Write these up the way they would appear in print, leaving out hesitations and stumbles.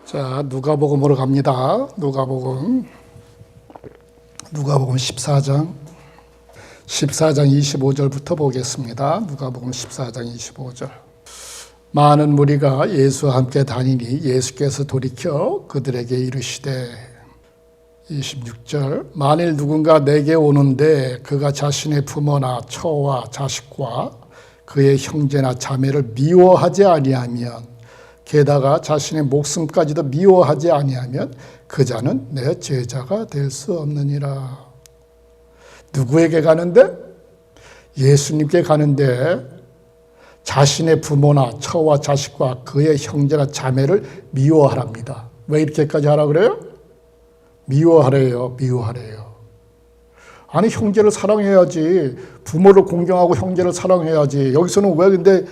자, 누가복음으로 갑니다. 누가복음 14장 25절부터 보겠습니다. 누가복음 14장 25절. 많은 무리가 예수와 함께 다니니 예수께서 돌이켜 그들에게 이르시되 26절. 만일 누군가 내게 오는데 그가 자신의 부모나 처와 자식과 그의 형제나 자매를 미워하지 아니하면, 게다가 자신의 목숨까지도 미워하지 아니하면 그 자는 내 제자가 될 수 없느니라. 누구에게 가는데? 예수님께 가는데 자신의 부모나 처와 자식과 그의 형제나 자매를 미워하랍니다. 왜 이렇게까지 하라 그래요? 미워하래요. 미워하래요. 아니, 형제를 사랑해야지. 부모를 공경하고 형제를 사랑해야지. 여기서는 왜 근데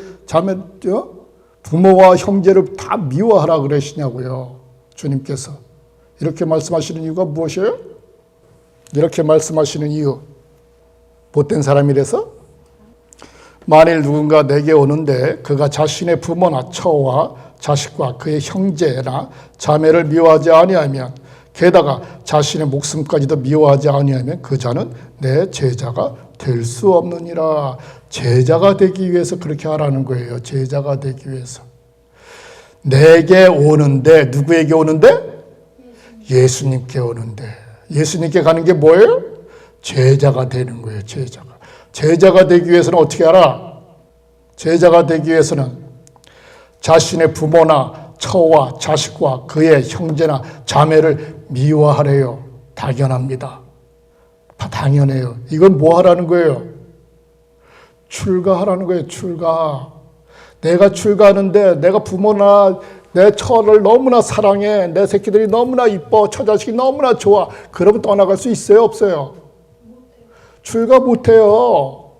부모와 형제를 다 미워하라 그러시냐고요. 주님께서. 이렇게 말씀하시는 이유가 무엇이에요? 이렇게 말씀하시는 이유. 못된 사람이라서? 만일 누군가 내게 오는데 그가 자신의 부모나 처와 자식과 그의 형제나 자매를 미워하지 아니하면, 게다가 자신의 목숨까지도 미워하지 아니하면 그 자는 내 제자가 될 수 없느니라. 제자가 되기 위해서 그렇게 하라는 거예요. 제자가 되기 위해서. 내게 오는데, 누구에게 오는데? 예수님께 오는데. 예수님께 가는 게 뭐예요? 제자가 되는 거예요. 제자가. 제자가 되기 위해서는 어떻게 하라? 제자가 되기 위해서는 자신의 부모나 처와 자식과 그의 형제나 자매를 미워하래요. 당연합니다. 당연해요. 이건 뭐 하라는 거예요? 출가하라는 거예요. 출가. 내가 출가하는데 내가 부모나 내 처를 너무나 사랑해. 내 새끼들이 너무나 이뻐. 처자식이 너무나 좋아. 그러면 떠나갈 수 있어요? 없어요? 출가 못해요.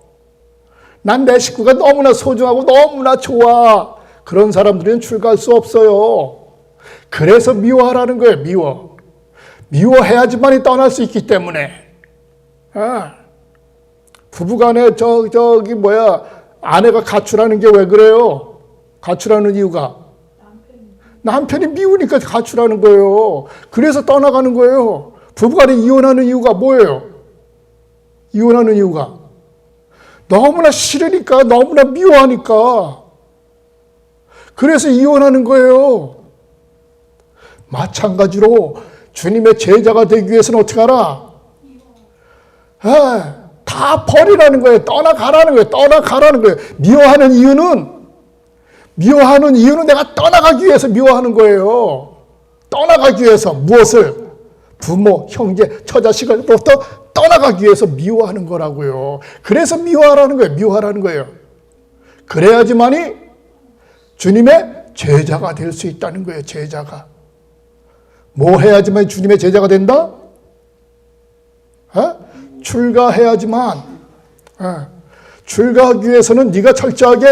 난 내 식구가 너무나 소중하고 너무나 좋아. 그런 사람들은 출가할 수 없어요. 그래서 미워하라는 거예요. 미워. 미워해야지만이 떠날 수 있기 때문에. 부부간에 아내가 가출하는 게 왜 그래요? 가출하는 이유가 남편이 미우니까 가출하는 거예요. 그래서 떠나가는 거예요. 부부간에 이혼하는 이유가 뭐예요? 이혼하는 이유가 너무나 싫으니까, 너무나 미워하니까. 그래서 이혼하는 거예요. 마찬가지로 주님의 제자가 되기 위해서는 어떻게 하라? 다 버리라는 거예요. 떠나가라는 거예요. 떠나가라는 거예요. 미워하는 이유는 내가 떠나가기 위해서 미워하는 거예요. 떠나가기 위해서. 무엇을? 부모, 형제, 처자식으로부터 떠나가기 위해서 미워하는 거라고요. 그래서 미워하라는 거예요. 미워하라는 거예요. 그래야지만이 주님의 제자가 될 수 있다는 거예요. 제자가. 뭐 해야지만 주님의 제자가 된다? 출가해야지만. 출가하기 위해서는 네가 철저하게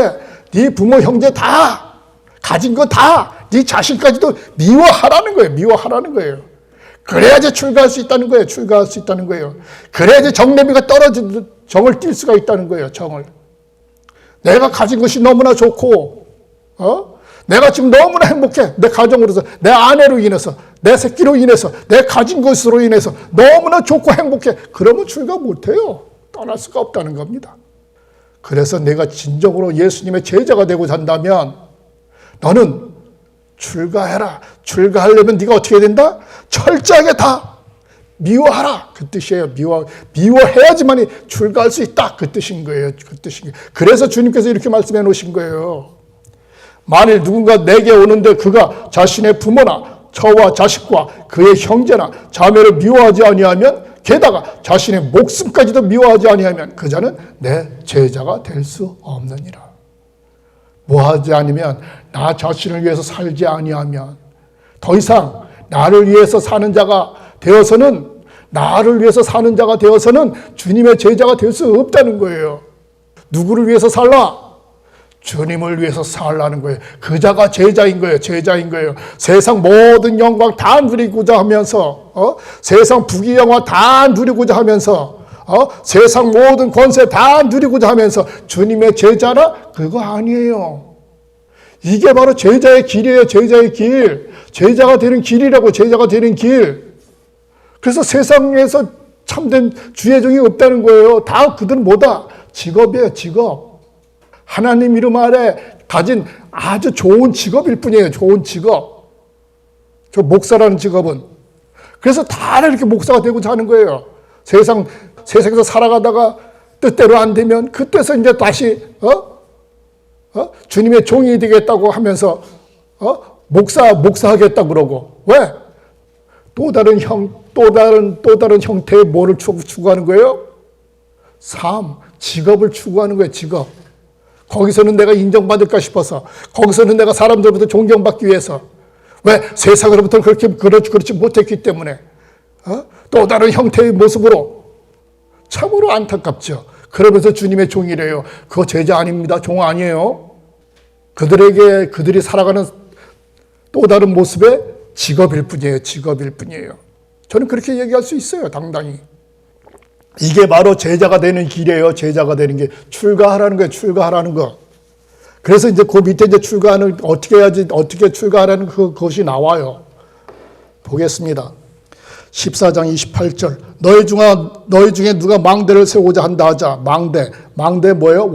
네 부모 형제 다 가진 거 다 네 자신까지도 미워하라는 거예요. 미워하라는 거예요. 그래야지 출가할 수 있다는 거예요. 출가할 수 있다는 거예요. 그래야지 정내미가 떨어진 정을 뛸 수가 있다는 거예요. 정을. 내가 가진 것이 너무나 좋고, 내가 지금 너무나 행복해. 내 가정으로서, 내 아내로 인해서, 내 새끼로 인해서, 내 가진 것으로 인해서 너무나 좋고 행복해. 그러면 출가 못해요. 떠날 수가 없다는 겁니다. 그래서 내가 진정으로 예수님의 제자가 되고 산다면 너는 출가해라. 출가하려면 네가 어떻게 해야 된다? 철저하게 다 미워하라. 그 뜻이에요. 미워해야지만이 출가할 수 있다. 그 뜻인 거예요. 그 뜻인 거예요. 그래서 주님께서 이렇게 말씀해 놓으신 거예요. 만일 누군가 내게 오는데 그가 자신의 부모나 처와 자식과 그의 형제나 자매를 미워하지 아니하면, 게다가 자신의 목숨까지도 미워하지 아니하면 그 자는 내 제자가 될 수 없느니라. 뭐하지 않으면, 나 자신을 위해서 살지 아니하면, 더 이상 나를 위해서 사는 자가 되어서는 주님의 제자가 될 수 없다는 거예요. 누구를 위해서 살라? 주님을 위해서 살라는 거예요. 그 자가 제자인 거예요. 제자인 거예요. 세상 모든 영광 다 누리고자 하면서, 세상 부귀영화 다 누리고자 하면서, 세상 모든 권세 다 누리고자 하면서 주님의 제자라? 그거 아니에요. 이게 바로 제자의 길이에요. 제자의 길. 제자가 되는 길이라고, 제자가 되는 길. 그래서 세상에서 참된 주의 종이 없다는 거예요. 다 그들은 뭐다? 직업이에요, 직업. 하나님 이름 아래 가진 아주 좋은 직업일 뿐이에요, 좋은 직업. 저 목사라는 직업은. 그래서 다 이렇게 목사가 되고자 하는 거예요. 세상에서 살아가다가 뜻대로 안 되면 그때서 이제 다시 주님의 종이 되겠다고 하면서 목사하겠다 그러고. 왜? 또 다른 형태의 뭐를 추구하는 거예요? 삶, 직업을 추구하는 거예요, 직업. 거기서는 내가 인정받을까 싶어서, 거기서는 내가 사람들부터 존경받기 위해서. 왜? 세상으로부터는 그렇지 못했기 때문에. 또 다른 형태의 모습으로. 참으로 안타깝죠. 그러면서 주님의 종이래요. 그거 제자 아닙니다. 종 아니에요. 그들이 살아가는 또 다른 모습의 직업일 뿐이에요. 직업일 뿐이에요. 저는 그렇게 얘기할 수 있어요. 당당히. 이게 바로 제자가 되는 길이에요. 제자가 되는 게. 출가하라는 거예요. 출가하라는 거. 그래서 이제 그 밑에 이제 출가하는, 어떻게 해야지, 어떻게 출가하라는 그것이 나와요. 보겠습니다. 14장 28절. 너희 중에 누가 망대를 세우고자 한다 하자. 망대 뭐예요?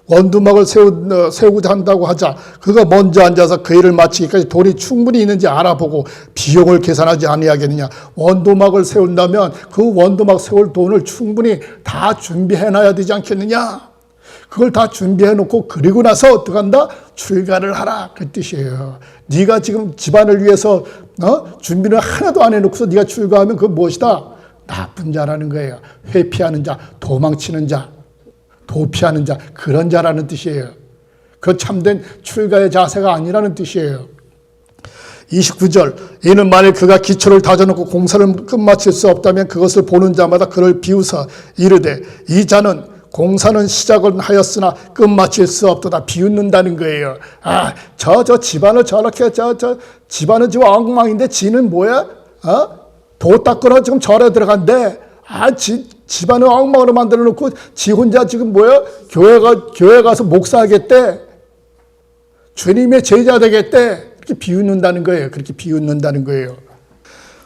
원두막을 세우고자 한다고 하자. 그가 먼저 앉아서 그 일을 마치기까지 돌이 충분히 있는지 알아보고 비용을 계산하지 아니하겠느냐. 원두막을 세운다면 그 원두막 세울 돈을 충분히 다 준비해놔야 되지 않겠느냐. 그걸 다 준비해놓고 그리고 나서 어떻게 한다? 출가를 하라. 그 뜻이에요. 네가 지금 집안을 위해서 준비를 하나도 안 해놓고서 네가 출가하면 그건 무엇이다? 나쁜 자라는 거예요. 회피하는 자, 도망치는 자, 도피하는 자, 그런 자라는 뜻이에요. 그 참된 출가의 자세가 아니라는 뜻이에요. 29절. 이는 만일 그가 기초를 다져놓고 공사를 끝마칠 수 없다면 그것을 보는 자마다 그를 비웃어 이르되 이 자는 공사는 시작은 하였으나 끝마칠 수 없도다. 비웃는다는 거예요. 저 집안을 저렇게, 집안은 지금 엉망인데 지는 뭐야? 도 닦으러 지금 절에 들어간대. 집안을 엉망으로 만들어 놓고 지 혼자 지금 뭐야? 교회 가서 목사하겠대. 주님의 제자 되겠대. 이렇게 비웃는다는 거예요. 그렇게 비웃는다는 거예요.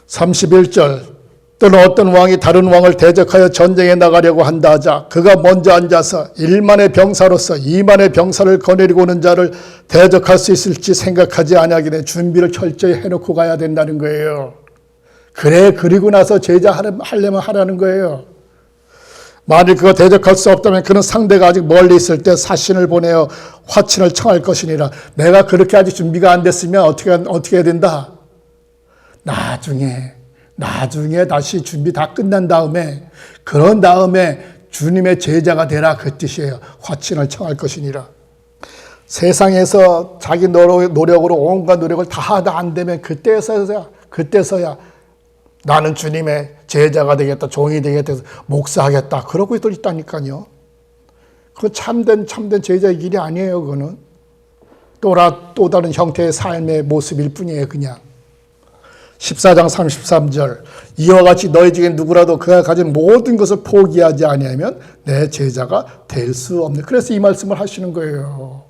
31절. 또는 어떤 왕이 다른 왕을 대적하여 전쟁에 나가려고 한다 하자. 그가 먼저 앉아서 1만의 병사로서 2만의 병사를 거느리고 오는 자를 대적할 수 있을지 생각하지 아니하기에 준비를 철저히 해놓고 가야 된다는 거예요. 그리고 나서 제자 하려면 하라는 거예요. 만일 그가 대적할 수 없다면 그는 상대가 아직 멀리 있을 때 사신을 보내어 화친을 청할 것이니라. 내가 그렇게 아직 준비가 안 됐으면 어떻게 해야 된다? 나중에 다시 준비 다 끝난 다음에, 그런 다음에 주님의 제자가 되라. 그 뜻이에요. 화친을 청할 것이니라. 세상에서 자기 노력으로 온갖 노력을 다 하다 안 되면 그때서야 나는 주님의 제자가 되겠다, 종이 되겠다, 목사하겠다. 그러고 있다니까요. 그건 참된 제자의 길이 아니에요. 그거는 또 다른 형태의 삶의 모습일 뿐이에요. 그냥. 14장 33절. 이와 같이 너희 중에 누구라도 그가 가진 모든 것을 포기하지 아니하면 내 제자가 될 수 없네. 그래서 이 말씀을 하시는 거예요.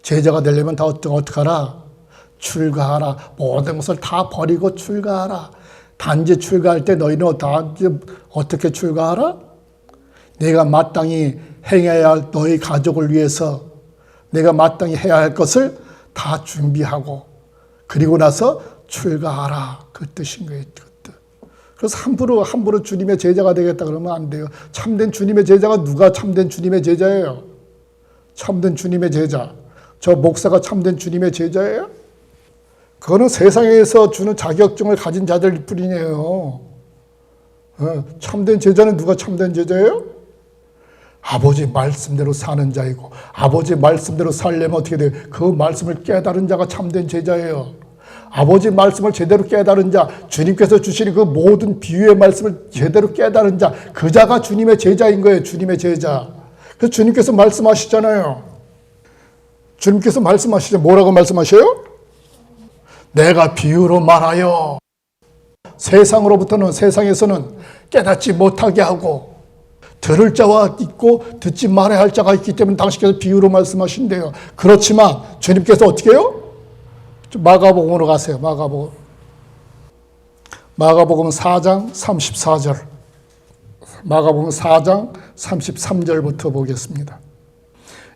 제자가 되려면 다 어떡하라? 출가하라. 모든 것을 다 버리고 출가하라. 단지 출가할 때 너희는 어떻게 출가하라? 내가 마땅히 행해야 할 너희 가족을 위해서 내가 마땅히 해야 할 것을 다 준비하고 그리고 나서 출가하라. 그 뜻인 거예요. 그래서 함부로 주님의 제자가 되겠다 그러면 안 돼요. 참된 주님의 제자가 누가 참된 주님의 제자예요? 참된 주님의 제자. 저 목사가 참된 주님의 제자예요? 그거는 세상에서 주는 자격증을 가진 자들 뿐이에요. 참된 제자는 누가 참된 제자예요? 아버지 말씀대로 사는 자이고, 아버지 말씀대로 살려면 어떻게 돼요? 그 말씀을 깨달은 자가 참된 제자예요. 아버지 말씀을 제대로 깨달은 자, 주님께서 주시는 그 모든 비유의 말씀을 제대로 깨달은 자, 그 자가 주님의 제자인 거예요. 주님의 제자. 그래서 주님께서 말씀하시잖아요. 주님께서 말씀하시죠. 뭐라고 말씀하셔요? 내가 비유로 말하여. 세상에서는 깨닫지 못하게 하고 들을 자와 있고 듣지 말아야 할 자가 있기 때문에 당신께서 비유로 말씀하신대요. 그렇지만 주님께서 어떻게 해요? 마가복음으로 가세요. 마가복음 4장 34절. 마가복음 4장 33절부터 보겠습니다.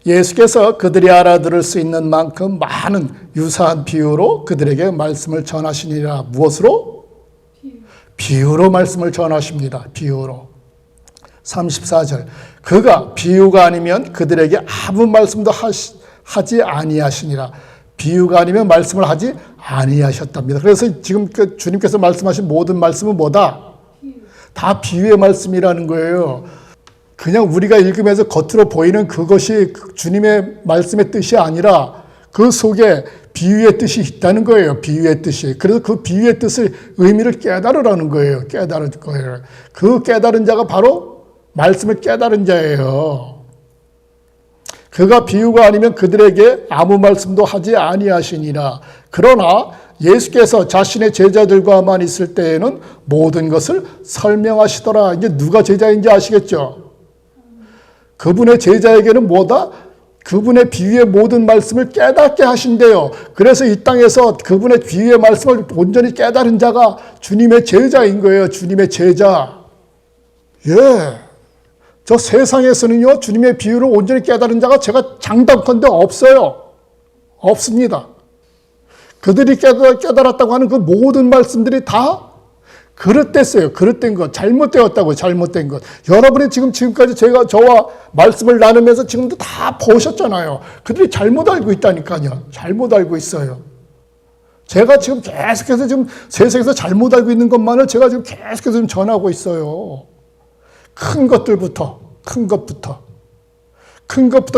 예수께서 그들이 알아들을 수 있는 만큼 많은 유사한 비유로 그들에게 말씀을 전하시니라. 무엇으로? 비유로 말씀을 전하십니다. 비유로. 34절. 그가 비유가 아니면 그들에게 아무 말씀도 하지 아니하시니라. 비유가 아니면 말씀을 하지 아니하셨답니다. 그래서 지금 주님께서 말씀하신 모든 말씀은 뭐다? 다 비유의 말씀이라는 거예요. 그냥 우리가 읽으면서 겉으로 보이는 그것이 주님의 말씀의 뜻이 아니라 그 속에 비유의 뜻이 있다는 거예요. 비유의 뜻이. 그래서 그 비유의 뜻의 의미를 깨달으라는 거예요. 깨달을 거예요. 그 깨달은 자가 바로 말씀을 깨달은 자예요. 그가 비유가 아니면 그들에게 아무 말씀도 하지 아니하시니라. 그러나 예수께서 자신의 제자들과만 있을 때에는 모든 것을 설명하시더라. 이제 누가 제자인지 아시겠죠? 그분의 제자에게는 뭐다? 그분의 비유의 모든 말씀을 깨닫게 하신대요. 그래서 이 땅에서 그분의 비유의 말씀을 온전히 깨달은 자가 주님의 제자인 거예요. 주님의 제자. 예. 저 세상에서는요, 주님의 비유를 온전히 깨달은 자가 제가 장담컨대 없어요. 없습니다. 그들이 깨달았다고 하는 그 모든 말씀들이 다 그릇됐어요. 그릇된 것, 잘못되었다고요. 잘못된 것. 여러분이 지금까지 저와 말씀을 나누면서 지금도 다 보셨잖아요. 그들이 잘못 알고 있다니까요. 잘못 알고 있어요. 제가 지금 계속해서 지금 세상에서 잘못 알고 있는 것만을 제가 지금 계속해서 지금 전하고 있어요. 큰 것부터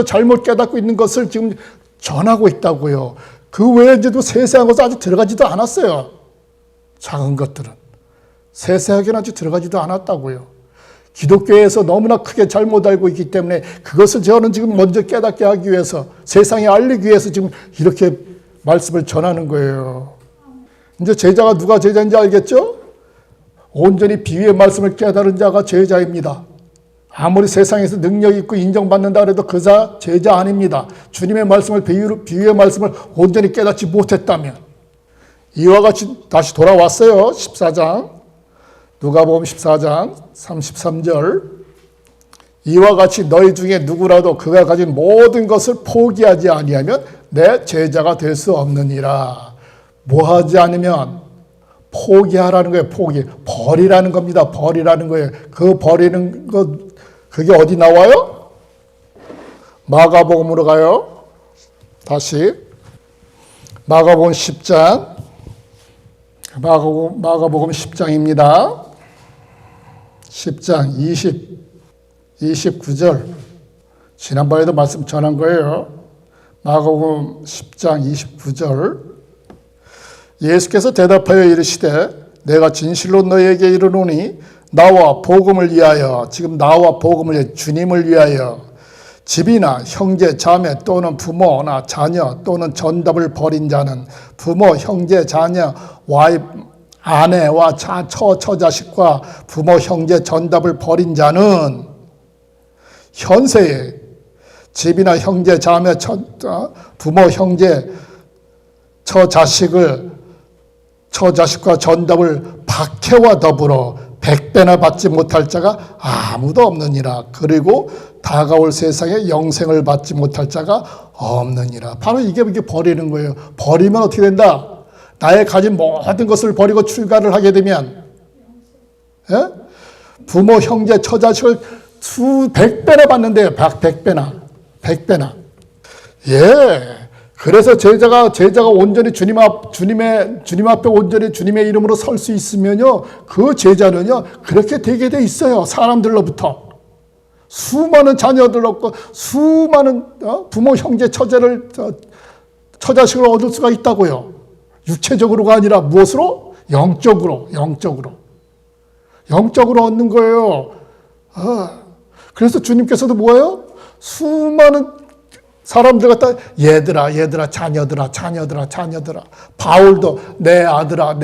잘못 깨닫고 있는 것을 지금 전하고 있다고요. 그 외에도 세세한 것은 아직 들어가지도 않았어요. 작은 것들은. 세세하게는 아직 들어가지도 않았다고요. 기독교에서 너무나 크게 잘못 알고 있기 때문에 그것을 저는 지금 먼저 깨닫게 하기 위해서, 세상에 알리기 위해서 지금 이렇게 말씀을 전하는 거예요. 이제 제자가 누가 제자인지 알겠죠? 온전히 비유의 말씀을 깨달은 자가 제자입니다. 아무리 세상에서 능력 있고 인정받는다 해도 그 자 제자 아닙니다. 주님의 말씀을 비유의 말씀을 온전히 깨닫지 못했다면. 이와 같이 다시 돌아왔어요. 14장. 누가복음 14장 33절. 이와 같이 너희 중에 누구라도 그가 가진 모든 것을 포기하지 아니하면 내 제자가 될 수 없느니라. 뭐 하지 않으면? 포기하라는 거예요. 포기. 버리라는 겁니다. 버리라는 거예요. 그 버리는 것, 그게 어디 나와요? 마가복음으로 가요. 다시. 마가복음 10장. 마가복음 10장입니다. 10장 29절. 지난번에도 말씀 전한 거예요. 마가복음 10장 29절. 예수께서 대답하여 이르시되 내가 진실로 너희에게 이르노니 나와 복음을 위하여, 지금 나와 복음을 위하여, 주님을 위하여 집이나 형제 자매 또는 부모나 자녀 또는 전답을 버린 자는, 부모 형제 자녀 아내와 처자식과 부모 형제 전답을 버린 자는 현세에 집이나 형제 자매 부모 형제 처자식과 전답을 박해와 더불어 100배나 받지 못할 자가 아무도 없느니라. 그리고 다가올 세상에 영생을 받지 못할 자가 없느니라. 바로 이게 버리는 거예요. 버리면 어떻게 된다? 나의 가진 모든 것을 버리고 출가를 하게 되면, 예? 부모, 형제, 처자식을 100배나 받는데요. 100배나. 예. 그래서 제자가 온전히 주님 앞에 온전히 주님의 이름으로 설 수 있으면요, 그 제자는요, 그렇게 되게 돼 있어요. 사람들로부터. 수많은 자녀들로부터 수많은 부모, 형제, 처자식을 얻을 수가 있다고요. 육체적으로가 아니라 무엇으로? 영적으로 얻는 거예요. 그래서 주님께서도 뭐예요? 수많은 사람들 갖다 얘들아, 자녀들아. 바울도 내 아들아,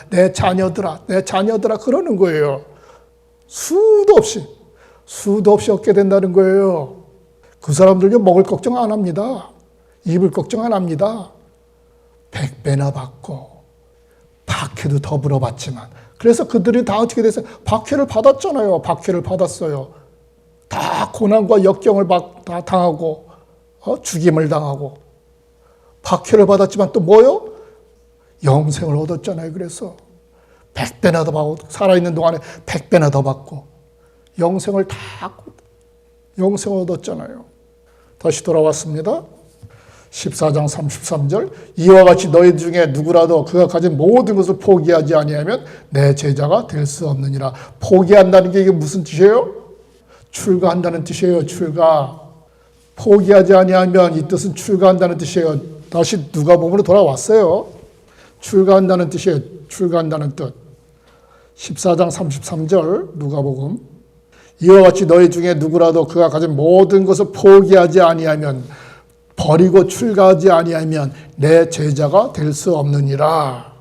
내 자녀들아 그러는 거예요. 수도 없이 얻게 된다는 거예요. 그 사람들요, 먹을 걱정 안 합니다. 입을 걱정 안 합니다. 100배나 받고 박해도 더불어 받지만, 그래서 그들이 다 어떻게 됐어요? 박해를 받았잖아요. 박해를 받았어요. 다 고난과 역경을 다 당하고 죽임을 당하고 박해를 받았지만 또 뭐요? 영생을 얻었잖아요. 그래서 100배나 더 받고, 살아있는 동안에 100배나 더 받고 영생을 얻었잖아요. 다시 돌아왔습니다. 14장 33절, 이와 같이 너희 중에 누구라도 그가 가진 모든 것을 포기하지 아니하면 내 제자가 될 수 없느니라. 포기한다는 게 이게 무슨 뜻이에요? 출가한다는 뜻이에요. 출가. 포기하지 아니하면 이 뜻은 출가한다는 뜻이에요. 다시 누가복음으로 돌아왔어요. 출가한다는 뜻이에요. 출가한다는 뜻. 14장 33절 누가복음, 이와 같이 너희 중에 누구라도 그가 가진 모든 것을 포기하지 아니하면, 버리고 출가하지 아니하면 내 제자가 될 수 없느니라.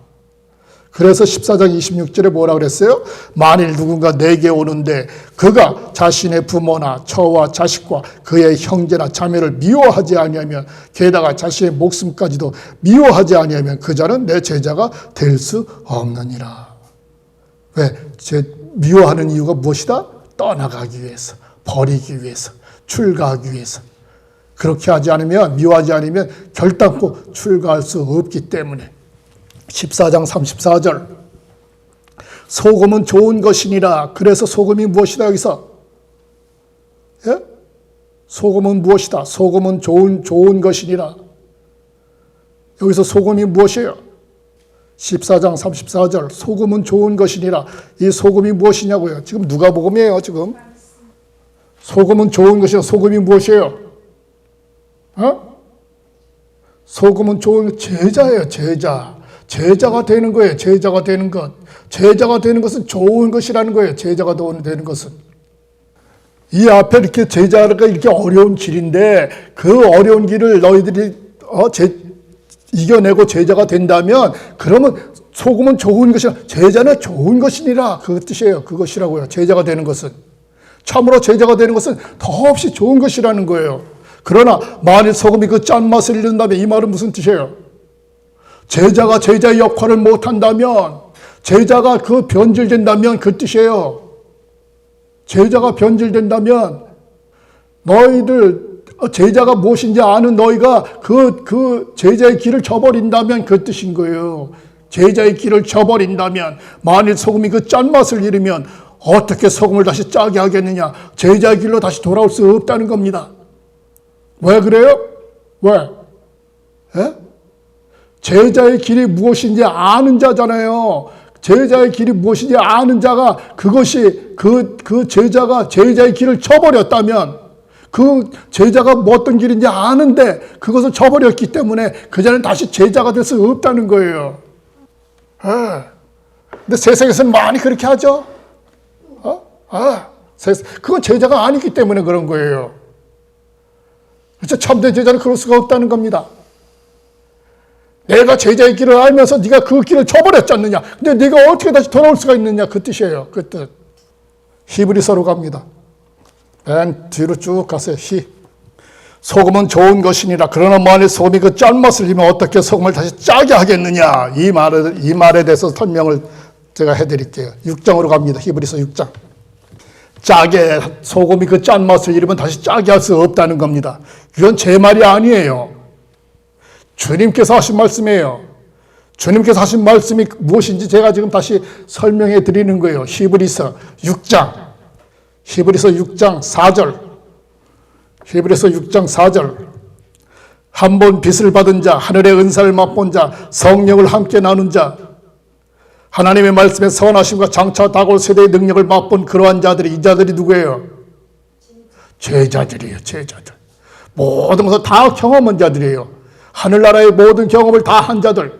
그래서 14장 26절에 뭐라 그랬어요? 만일 누군가 내게 오는데 그가 자신의 부모나 처와 자식과 그의 형제나 자매를 미워하지 아니하면, 게다가 자신의 목숨까지도 미워하지 아니하면 그 자는 내 제자가 될 수 없느니라. 왜? 미워하는 이유가 무엇이다? 떠나가기 위해서, 버리기 위해서, 출가하기 위해서. 그렇게 하지 않으면, 미워하지 않으면 결단코 출가할 수 없기 때문에. 14장 34절, 소금은 좋은 것이니라. 그래서 소금이 무엇이다 여기서? 예? 소금은 무엇이다? 소금은 좋은 것이니라. 여기서 소금이 무엇이에요? 14장 34절, 소금은 좋은 것이니라. 이 소금이 무엇이냐고요? 지금 누가복음이에요. 지금 소금은 좋은 것이라. 소금이 무엇이에요? 소금은 좋은 제자예요. 제자가 되는 거예요. 제자가 되는 것. 제자가 되는 것은 좋은 것이라는 거예요. 제자가 되는 것은. 이 앞에 이렇게 제자가 이렇게 어려운 길인데, 그 어려운 길을 너희들이 이겨내고 제자가 된다면, 그러면 소금은 좋은 것이라. 제자는 좋은 것이니라. 그 뜻이에요. 그것이라고요. 제자가 되는 것은. 참으로 제자가 되는 것은 더없이 좋은 것이라는 거예요. 그러나 만일 소금이 그 짠맛을 잃는다면, 이 말은 무슨 뜻이에요? 제자가 제자의 역할을 못한다면, 제자가 그 변질된다면 그 뜻이에요. 제자가 변질된다면, 너희들 제자가 무엇인지 아는 너희가 그 제자의 길을 저버린다면 그 뜻인 거예요. 제자의 길을 저버린다면, 만일 소금이 그 짠맛을 잃으면 어떻게 소금을 다시 짜게 하겠느냐? 제자의 길로 다시 돌아올 수 없다는 겁니다. 왜 그래요? 왜? 예? 제자의 길이 무엇인지 아는 자잖아요. 제자의 길이 무엇인지 아는 자가, 그것이 그 제자가 제자의 길을 저버렸다면, 그 제자가 뭐 어떤 길인지 아는데 그것을 저버렸기 때문에 그 자는 다시 제자가 될 수 없다는 거예요. 예. 근데 세상에서는 많이 그렇게 하죠. 그건 제자가 아니기 때문에 그런 거예요. 그렇죠? 참된 제자는 그럴 수가 없다는 겁니다. 내가 제자의 길을 알면서 네가 그 길을 저버렸지 않느냐. 근데 네가 어떻게 다시 돌아올 수가 있느냐. 그 뜻이에요. 그 뜻. 히브리서로 갑니다. 맨 뒤로 쭉 가세요. 소금은 좋은 것이니라. 그러나 만일 소금이 그 짠맛을 잃으면 어떻게 소금을 다시 짜게 하겠느냐. 이 말에 대해서 설명을 제가 해드릴게요. 6장으로 갑니다. 히브리서 6장. 소금이 그 짠맛을 잃으면 다시 짜게 할 수 없다는 겁니다. 그건 제 말이 아니에요. 주님께서 하신 말씀이에요. 주님께서 하신 말씀이 무엇인지 제가 지금 다시 설명해 드리는 거예요. 히브리서 6장 4절. 히브리서 6장 4절. 한 번 빚을 받은 자, 하늘의 은사를 맛본 자, 성령을 함께 나눈 자, 하나님의 말씀에 선하심과 장차 다가올 세대의 능력을 맛본 그러한 자들이, 이 자들이 누구예요? 제자들이에요. 제자들. 모든 것을 다 경험한 자들이에요. 하늘나라의 모든 경험을 다 한 자들.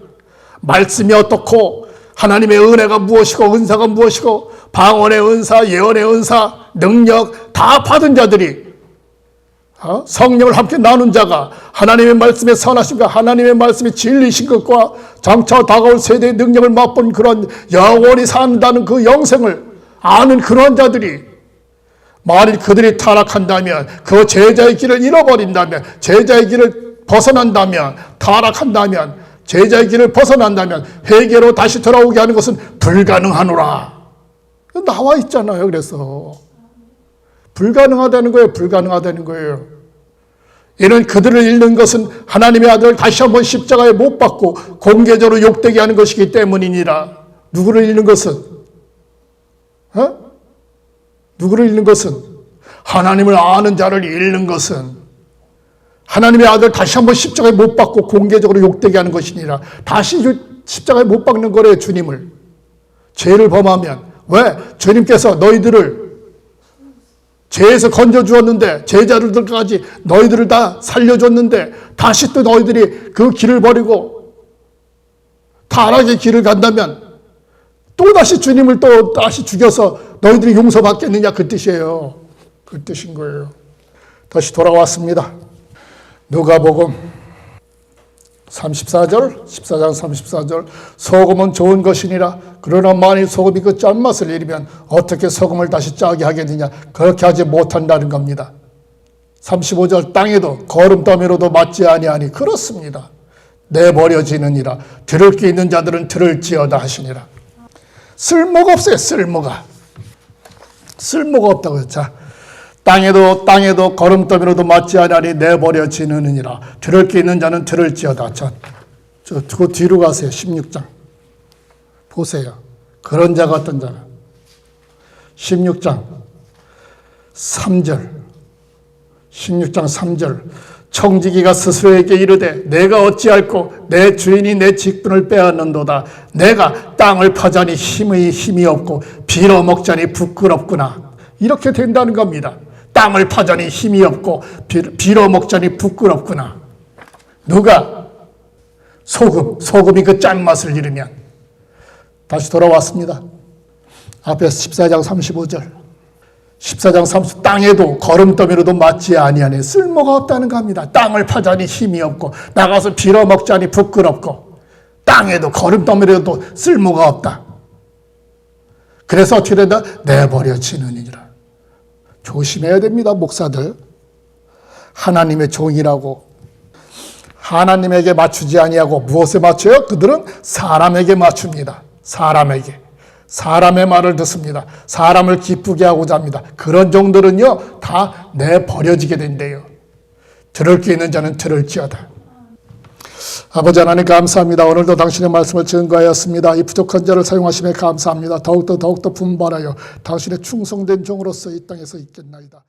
말씀이 어떻고, 하나님의 은혜가 무엇이고, 은사가 무엇이고, 방언의 은사, 예언의 은사, 능력 다 받은 자들이, 성령을 함께 나눈 자가, 하나님의 말씀에 선하심과 하나님의 말씀이 진리신 것과 장차 다가올 세대의 능력을 맛본 그런 영원히 산다는 그 영생을 아는 그런 자들이, 만일 그들이 타락한다면, 그 제자의 길을 잃어버린다면, 제자의 길을 벗어난다면, 타락한다면, 제자의 길을 벗어난다면 회개로 다시 돌아오게 하는 것은 불가능하노라. 나와 있잖아요. 그래서 불가능하다는 거예요. 불가능하다는 거예요. 이는 그들을 잃는 것은 하나님의 아들을 다시 한번 십자가에 못 박고 공개적으로 욕되게 하는 것이기 때문이니라. 누구를 잃는 것은? 누구를 잃는 것은? 하나님을 아는 자를 잃는 것은 하나님의 아들 다시 한번 십자가에 못 박고 공개적으로 욕되게 하는 것이니라. 다시 십자가에 못 박는 거래요. 주님을. 죄를 범하면. 왜? 주님께서 너희들을 죄에서 건져주었는데 제자들까지 너희들을 다 살려줬는데 다시 또 너희들이 그 길을 버리고 타락의 길을 간다면 또다시 주님을 또 다시 죽여서 너희들이 용서받겠느냐 그 뜻이에요. 그 뜻인 거예요. 다시 돌아왔습니다. 누가복음 34절, 14장 34절. 소금은 좋은 것이니라. 그러나 만일 소금이 그 짠맛을 잃으면 어떻게 소금을 다시 짜게 하겠느냐. 그렇게 하지 못한다는 겁니다. 35절. 땅에도 거름더미로도 맞지 아니하니 그렇습니다. 내버려지느니라. 들을 게 있는 자들은 들을지어다 하시니라. 쓸모가 없어요. 쓸모가 없다고요. 자, 땅에도 거름더미로도 맞지 아니하니 내버려지느니라. 들을 게 있는 자는 들을지어다. 그 뒤로 가세요. 16장 보세요. 그런 자가 어떤 자가 16장 3절 16장 3절. 청지기가 스스로에게 이르되 내가 어찌할꼬 내 주인이 내 직분을 빼앗는도다. 내가 땅을 파자니 힘이 없고 빌어먹자니 부끄럽구나. 이렇게 된다는 겁니다. 땅을 파자니 힘이 없고 빌어먹자니 부끄럽구나. 누가? 소금이 그 짠맛을 잃으면. 다시 돌아왔습니다. 앞에 14장 35절 14장 30 땅에도 거름더미로도 맞지 아니하니 쓸모가 없다는 겁니다. 땅을 파자니 힘이 없고 나가서 빌어먹자니 부끄럽고 땅에도 거름더미로도 쓸모가 없다. 그래서 어떻게 된다? 내버려지느니라. 조심해야 됩니다. 목사들. 하나님의 종이라고 하나님에게 맞추지 아니하고 무엇에 맞춰요? 그들은 사람에게 맞춥니다. 사람의 말을 듣습니다. 사람을 기쁘게 하고자 합니다. 그런 종들은요 다 내버려지게 된대요. 들을 게 있는 자는 들을지어다. 아버지 하나님 감사합니다. 오늘도 당신의 말씀을 증거하였습니다. 이 부족한 자를 사용하심에 감사합니다. 더욱더 분발하여 당신의 충성된 종으로서 이 땅에서 있겠나이다.